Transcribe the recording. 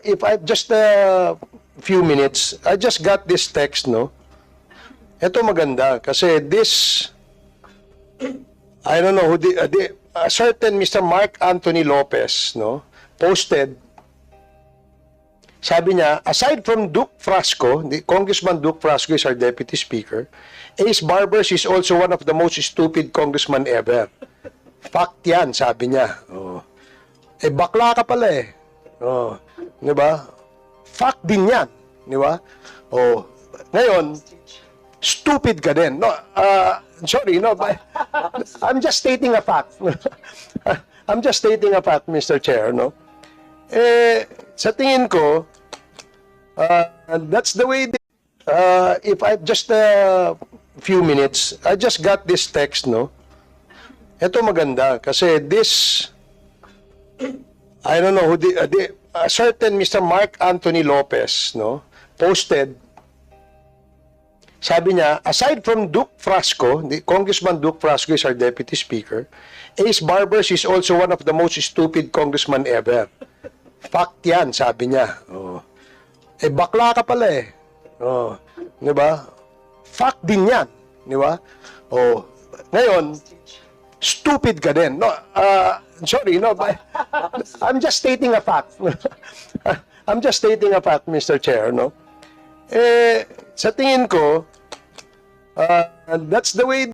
If I just a few minutes, I just got this text, no? Ito maganda kasi this, I don't know who a certain Mr. Mark Anthony Lopez, no, posted. Sabi niya, aside from Duke Frasco, Congressman Duke Frasco is our deputy speaker, Ace Barbers is also one of the most stupid congressman ever. Fact yan, sabi niya. Oh. Eh, bakla ka pala eh. Oh. Di ba? Fact din yan. Di ba? Oh. Ngayon, stupid ka din. No, sorry, no, but I'm just stating a fact. I'm just stating a fact, Mr. Chair, no? Eh, sa tingin ko, that's the way, if I just a few minutes, I just got this text, no? Ito maganda kasi this, I don't know who a certain Mr. Mark Anthony Lopez, no, posted. Sabi niya, aside from Duke Frasco, Congressman Duke Frasco is our deputy speaker, Ace Barbers is also one of the most stupid congressman ever. Fact yan, sabi niya. Oh. Eh, bakla ka pala eh. Oh. Di ba? Fact din yan. Di ba? Oh. Ngayon, stupid ka din. No, sorry, no, but I'm just stating a fact. I'm just stating a fact, Mr. Chair, no? Eh, sa tingin ko, that's the way